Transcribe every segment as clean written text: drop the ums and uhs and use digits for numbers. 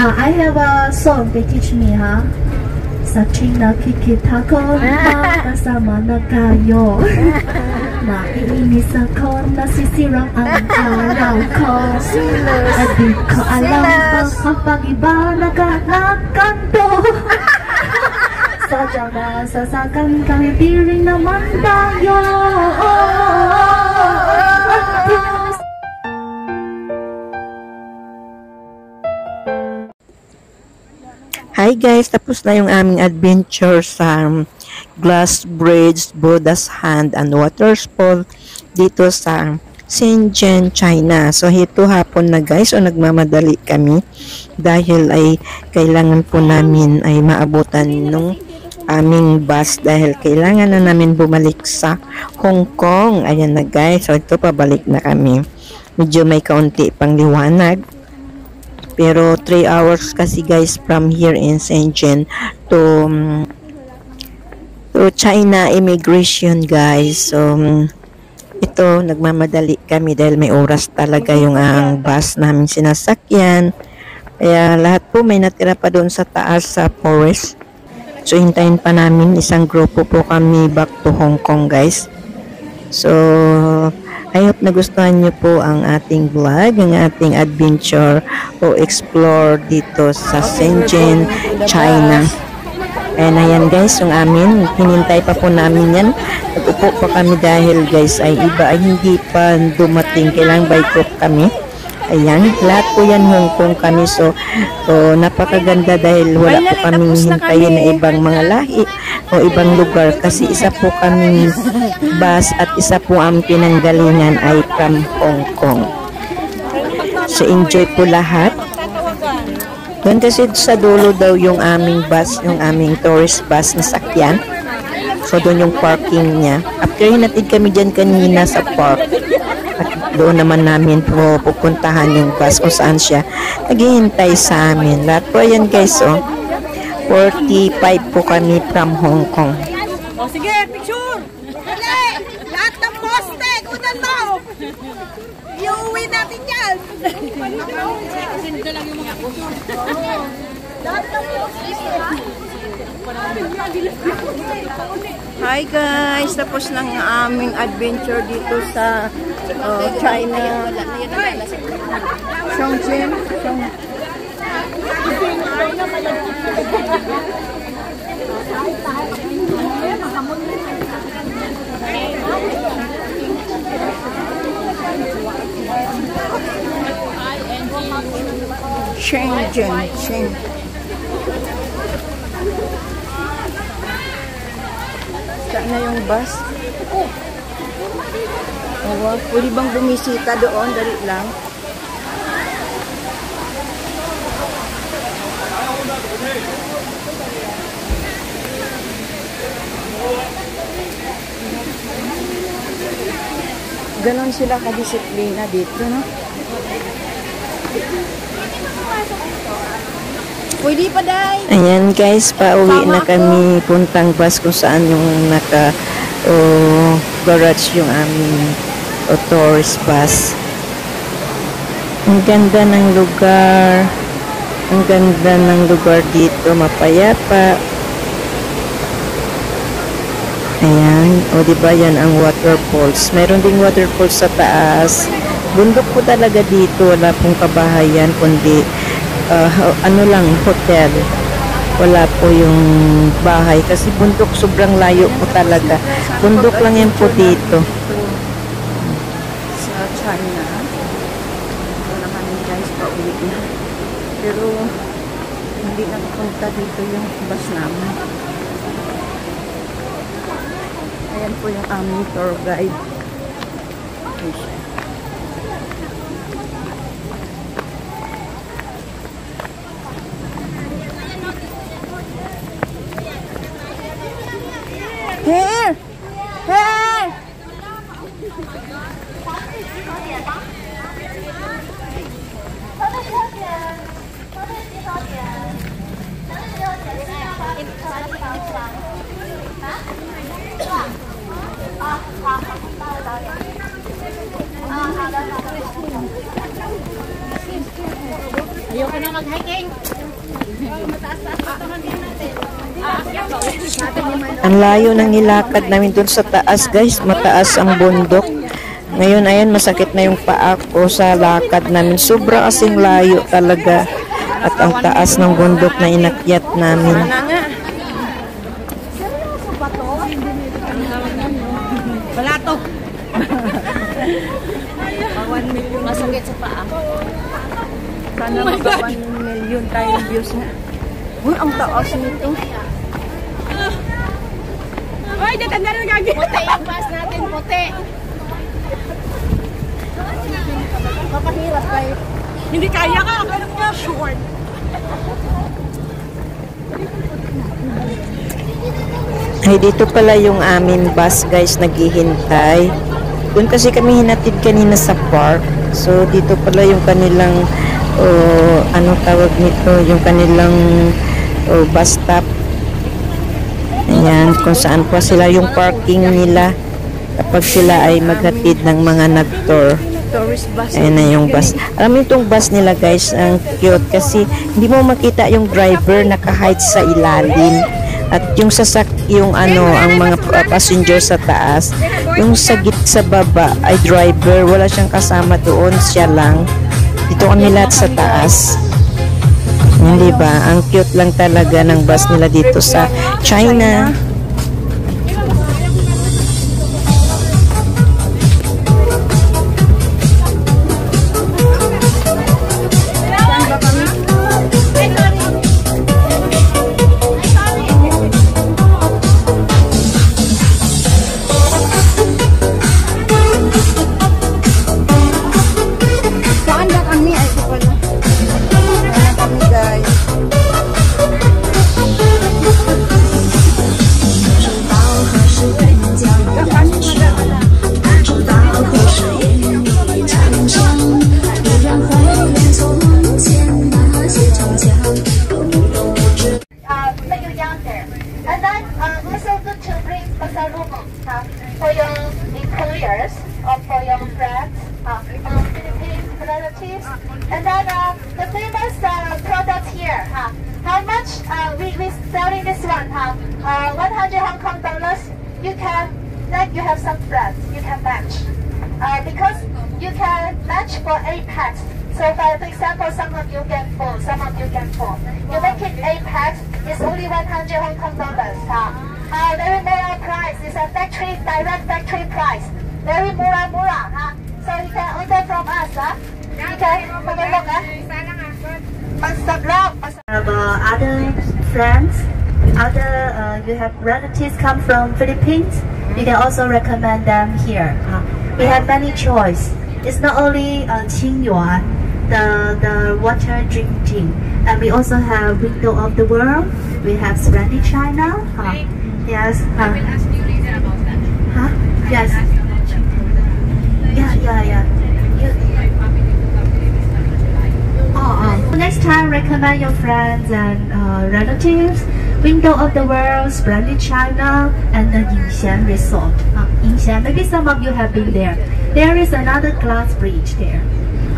I have a song they teach me, ha? Sa tuwing nakikita ko, magkasama na kayo. Naiinis ako, nasisirang ang araw ko. At di ko alam kapag iba nagkanakanto. Sadyang nasasakan kami, di rin naman tayo. Hi guys, tapos na yung aming adventure sa Glass Bridge, Buddha's Hand and Waterfall dito sa Shenzhen, China. So ito hapon na guys, so nagmamadali kami dahil ay kailangan po namin ay maabutan nung aming bus dahil kailangan na namin bumalik sa Hong Kong. Ayan na guys, so ito pabalik na kami. Medyo may kaunti pang liwanag. Pero 3 hours kasi guys from here in Shenzhen to China immigration guys. So ito nagmamadali kami dahil may oras talaga yung ang bus namin sinasakyan. Kaya lahat po may natira pa doon sa taas sa forest. So hintayin pa namin, isang grupo po kami back to Hong Kong guys. So I hope nagustuhan nyo po ang ating vlog, ang ating adventure o explore dito sa Shenzhen, China. And ayan guys, yung amin, hinintay pa po namin yan. Nag-upo pa kami dahil guys ay iba ay hindi pa dumating, kailangan by group kami. Ayan, lahat po yan Hong Kong kami. So napakaganda dahil wala po kaming hintayin na ibang mga lahi o ibang lugar kasi isa po kaming bus at isa po ang pinanggalingan ay from Hong Kong. So enjoy po lahat. Doon kasi sa dulo daw yung aming bus, yung aming tourist bus na sakyan. So doon yung parking niya. After hinatid kami dyan kanina sa park. At doon naman namin po pupuntahan yung bus kung saan siya naghihintay sa amin. Lahat po yan guys, oh. 45 po kami from Hong Kong. O sige, picture! Dali! Lahat ng poste! Kunan mo! Iuwi natin yan! Kasi lang yung mga picture. Lahat ng poste! Hi guys, tapos ng aming adventure dito sa China, Shenzhen. Shenzhen. Saan na yung bus? Oh, pwede bang bumisita doon? Dali lang. Ganon sila kadisiplina dito, no? Pwede pa, day. Ayan guys, pauwi na kami puntang bus kung saan yung garage yung aming tourist bus. Ang ganda ng lugar. Ang ganda ng lugar dito, mapayapa. Ayan, o diba yan ang waterfalls. Meron ding waterfalls sa taas. Bundok po talaga dito, wala pong kabahayan kundi ano lang, hotel. Wala po yung bahay kasi bundok, sobrang layo po talaga. Bundok lang yan po dito. Sa China. Ito naman guys, pauwi na. Pero hindi nakapunta dito yung bus namin. Ayan po yung aming tour guide. Ayan siya. Here! Here! na mag-hiking. Ang layo ng nilakad namin dun sa taas, guys. Mataas ang bundok. Ngayon, ayan, masakit na yung paa ko sa lakad namin. Sobra kasing layo talaga. At ang taas ng bundok na inakyat namin. Wala to. 1 million. Masakit sa paa. Sana maka 1 million tayong views na. Uy, ang taas nito. Uy, datanda na gagi. Puti yung bus natin, puti. Mapahirap kayo. Hindi kaya ka. Akala mo nga short. Ay, dito pala yung aming bus, guys, naghihintay. Doon kasi kami hinatid kanina sa park. So, dito pala yung kanilang, ano tawag nito, yung kanilang bus stop. Ayan, kung saan pa sila yung parking nila kapag sila ay maghatid ng mga nag-tour. Ayan na yung bus. Alam mo itong bus nila, guys, ang cute kasi hindi mo makita yung driver naka-hide sa ilalim. At yung yung ang mga passenger sa taas, yung sa baba ay driver, wala siyang kasama doon, siya lang. Dito kami lahat sa taas. Hindi ba? Ang cute lang talaga ng bus nila dito sa China. For your employers or for your friends, Philippine relatives, and then the famous product here. How much we selling this one? 100 Hong Kong dollars. You can, then you have some friends. You can match because you can match for 8 packs. So for example, some of you get 4, some of you get 4. You make it 8 packs. It's only 100 Hong Kong dollars. Very mura price. It's a direct factory price. Very mura. So you can order from us. You can have a look. Have other friends, you have relatives come from Philippines. You can also recommend them here. We have many choice. It's not only Qingyuan, the water drinking, and we also have Window of the World. We have Splendid China. Yes. I will ask you later about that. Yes. Yeah. Next time, recommend your friends and relatives. Window of the World, Splendid China, and the Yingxian Resort. Yingxian, maybe some of you have been there. There is another glass bridge there.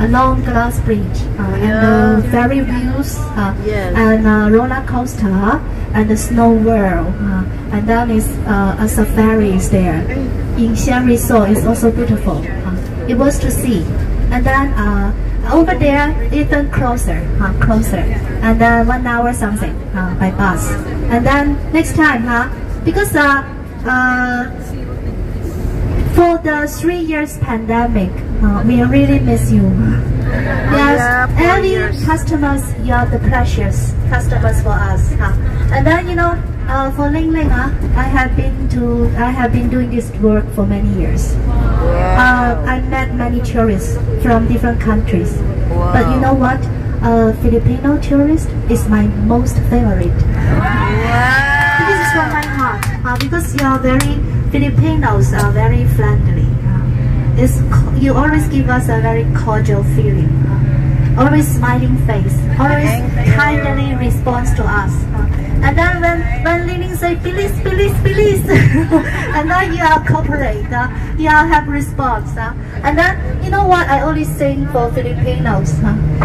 A long glass bridge and ferry views and roller coaster and the snow world and then is a safari is there. Yingxian Resort is also beautiful. It was to see, and then over there even closer, and then 1 hour something by bus. And then next time, because for the 3 years pandemic, we really miss you. Yes, every customers, you are the precious customers for us. And then for Ling Ling, I have been doing this work for many years. I met many tourists from different countries. But you know what? Filipino tourist is my most favorite. This is from my heart because you are Filipinos are very friendly. You always give us a very cordial feeling. Always smiling face. Always kindly responds to us. And then when Lily say please, please, please, and then you cooperate, you have response. And then you know what? I only sing for Filipinos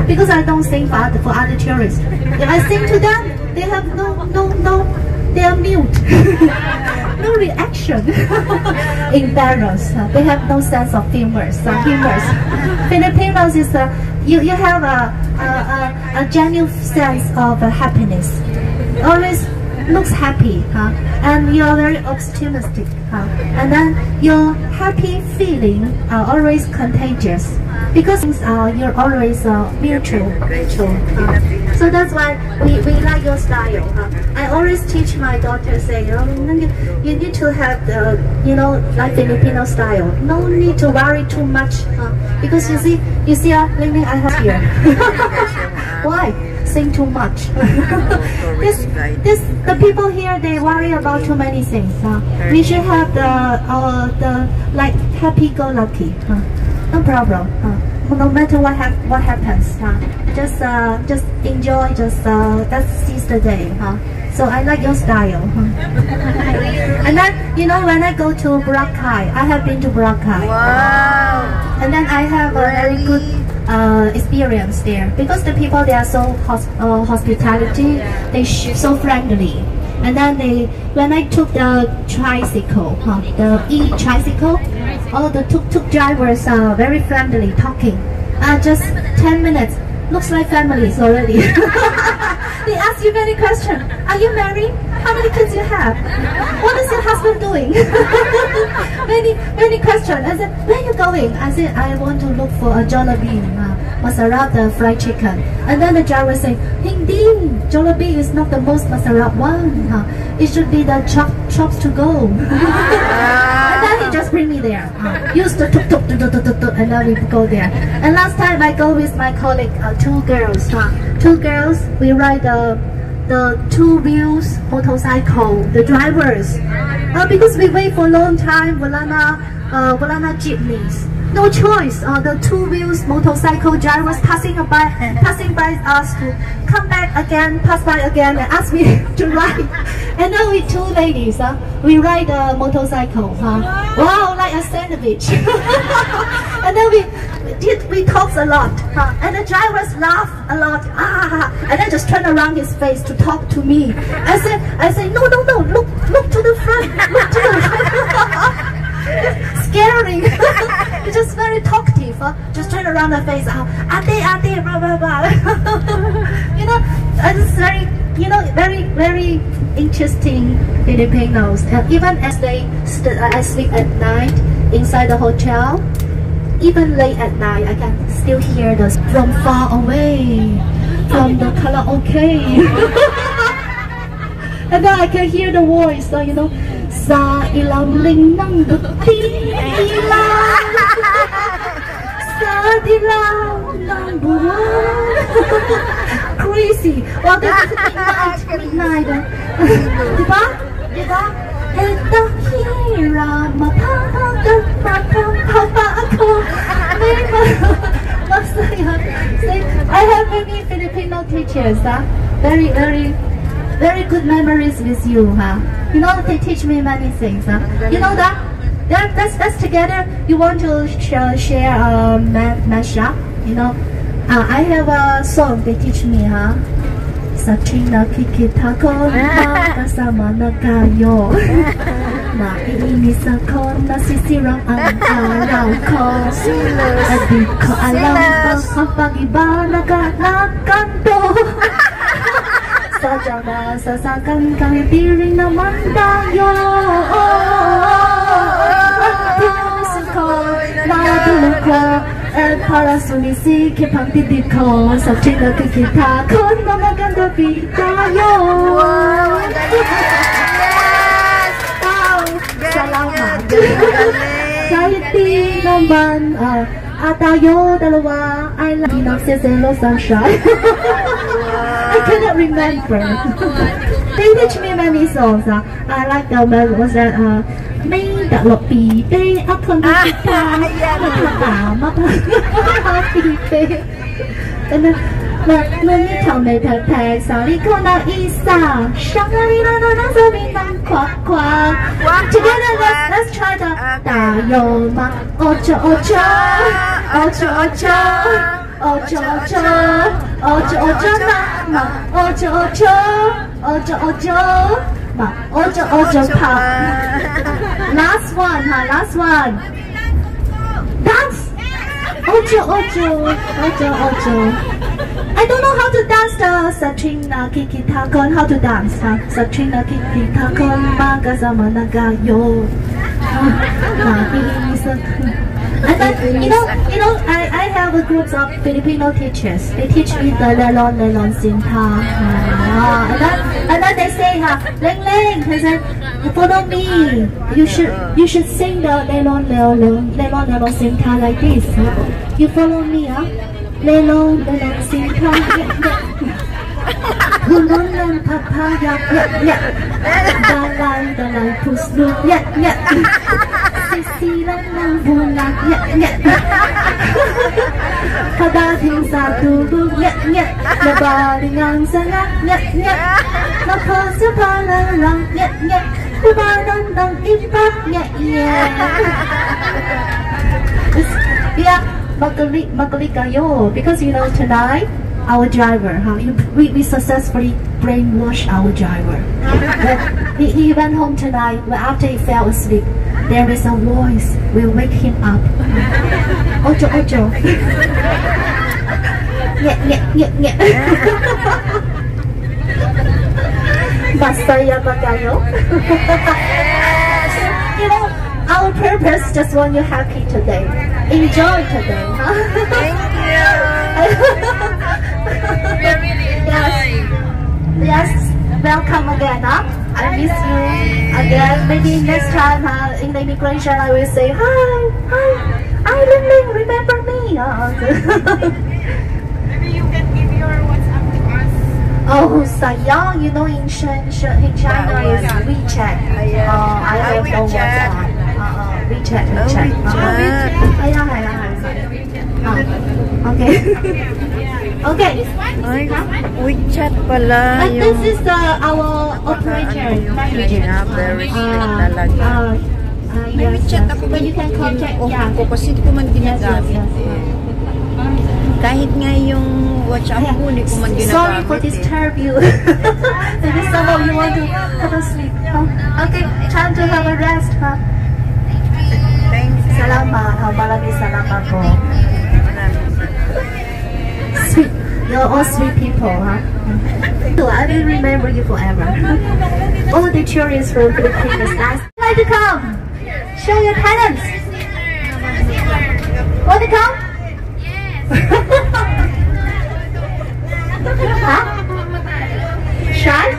because I don't sing for other tourists. If I sing to them, they have no, they are mute, no reaction, embarrassed. They have no sense of humor. Filipinos is you have a genuine sense of happiness. Always looks happy, and you are very optimistic, and then your happy feeling are always contagious because you're always mutual. So that's why we like your style. I always teach my daughter say, you need to have the like Filipino style. No need to worry too much, because you see, Lily, I have here. Why? Sing too much. The people here, they worry about too many things. We should have the like happy-go-lucky. No problem. No matter what happens, just enjoy. Let's seize the day. So I like your style. And then when I go to Boracay, I have been to Boracay. Wow. And then I have a very good experience there because the people, they are so hospitality, they so friendly. And then when I took the tricycle, the e-tricycle, all the tuk-tuk drivers are very friendly, talking. Just 10 minutes, looks like families already. They ask you many questions. Are you married? How many kids you have? What is your husband doing? many questions. I said, where are you going? I said, I want to look for a Jollibee, Masarap, the fried chicken. And then the driver said, Hindi, Jollibee is not the most Masarap one. It should be the chops to go. And then he just bring me there. Use the tuk-tuk, and then we go there. And last time I go with my colleague, two girls. Two girls, we ride the two wheels motorcycle, the drivers. Because we wait for a long time, Volana jeepneys. No choice. The two wheels motorcycle drivers passing by us to come back again, pass by again, and ask me to ride. And then we two ladies, we ride a motorcycle. Wow, like a sandwich. And then we talk a lot, and the drivers laugh a lot, and then just turn around his face to talk to me. I said, no, look to the front, look to the front. Scaring. It's just very talkative. Just turn around the face. Ate, blah blah blah. It's very, very interesting Filipinos. Even as I sleep at night inside the hotel, even late at night, I can still hear this from far away, from the karaoke. And then I can hear the voice, sa ilalim ng butilan, sa dilaw ng buwan. Crazy. Well, this is midnight. Diba? Ito hirap mapapapa ako. I have many Filipino teachers, very, very, very good memories with you, they teach me many things, You know that? That's together. You want to share a mashup, I have a song they teach me, Sa nakikita ko magkasama na kayo. Naiinis ako, nasisirang ang araw ko. At di ko alam kapag iba naganakanto. Sadyang nasasakan kahit di rin naman tayo. Ang puso ko'y natulog ko, at para sumisikip ang dibdib ko. Sa nakikita ko na maganda tayo. Salamat. Kahit di naman tayo dalawa ay lagi nagsiselos ang siya. I cannot remember. They teach me many songs. I like the one was that may dalok pipe akong kita mapapa pipe. And then 轮你挑眉拍拍，小里口那一撒，上啊里啦啦啦，左边南夸夸。Together let's try the 大油马，哦啾哦啾，哦啾哦啾，哦啾哦啾，哦啾哦啾马，哦啾哦啾，哦啾哦啾马，哦啾哦啾跑。Last one 哈，last one。Dance. Ojo ojo, ojo ojo. I don't know how to dance the Satrina Kiki Takon. How to dance? Huh? Satrina Kiki Takon Magazama Nagayo. And then I have a group of Filipino teachers. They teach me the lelon sinta. And then they say, Leng Leng, they said, follow me. You should sing the lelon sinta like this. You follow me, lelon sinta. Hulungan papaya, dalay puslo, sisilang ng bulan, kadating sa tubog, nabaling ang sanga, napasa palalang, kumanan ng ipak, yeah, magaling kayo, because you know tonight, our driver, we successfully brainwashed our driver. He went home tonight, but after he fell asleep, there is a voice will wake him up. Ojo, ojo. Masaya ba kayo? You know, our purpose just want you happy today. Enjoy today. Thank you. We're really enjoying. Yes, welcome again. I miss you again. Maybe next time in the immigration I will say hi, remember me. Maybe you can give your WhatsApp to us. Oh, sayang, you know in China is WeChat. I have no WhatsApp. WeChat. Okay. Ay, WeChat pala And yung... this is our operator manager. Very good talaga. May WeChat ako, but you can contact. Yeah. Ko kasi hindi ko man ginagamit. Kahit nga yung WhatsApp ko, hindi ko man ginagamit. Sorry for disturb you. Maybe some of you want to have a sleep. Okay, time to have a rest. Thanks. Salamat. Maraming salamat po. Sweet. You're all sweet people, So I will remember you forever. All the tourists from Philippines, nice. Like to come. Show your talents. Want to come? Yes. Shy?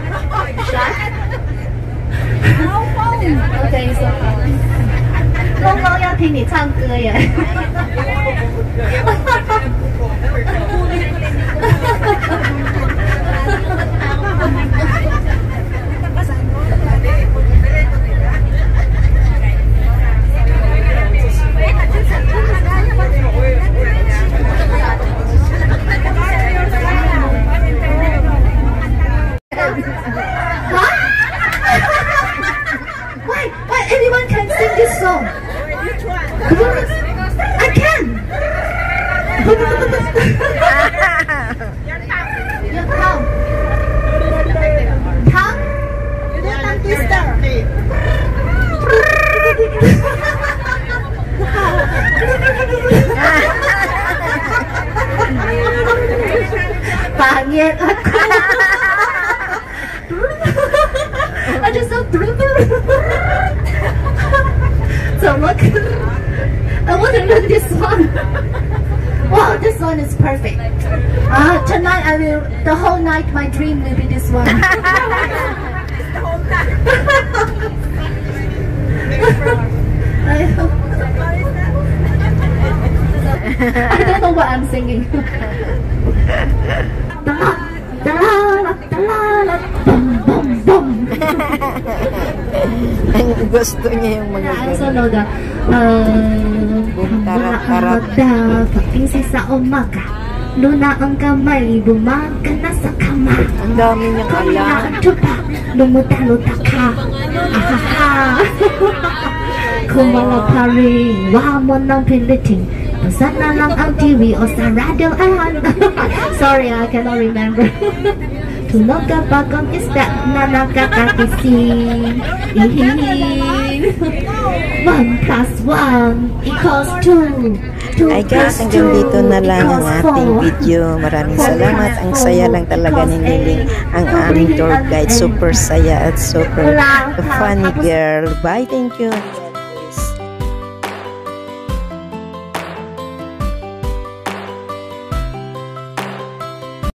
Okay, so. 龙龙要听你唱歌耶。Why everyone can sing this song? I can. Your tongue. Tongue? Your tongue twister. Pangit ako. I just saw so look, I want to learn this one. Wow, this one is perfect. Tonight the whole night my dream will be this one. The whole time. I don't know what I'm singing. Gusto niya yung mga I also know the pag-isip sa umaga Luna ang kamay, bumaga na sa kama. Ang dami niyang alam. Lumuta-luta ka. Ahaha. Kumala pa rin, wala mo nang piliting. Basta na lang ang TV o sa radyoan. Sorry, I cannot remember. Tunog ka bagong isda na nakakagising. 1+1 equals 2. Ay guys, hanggang dito na lang ang ating video. Maraming salamat. Ang saya lang talaga ni Liling. Ang aming tour guide. Super saya at super funny girl. Bye, thank you.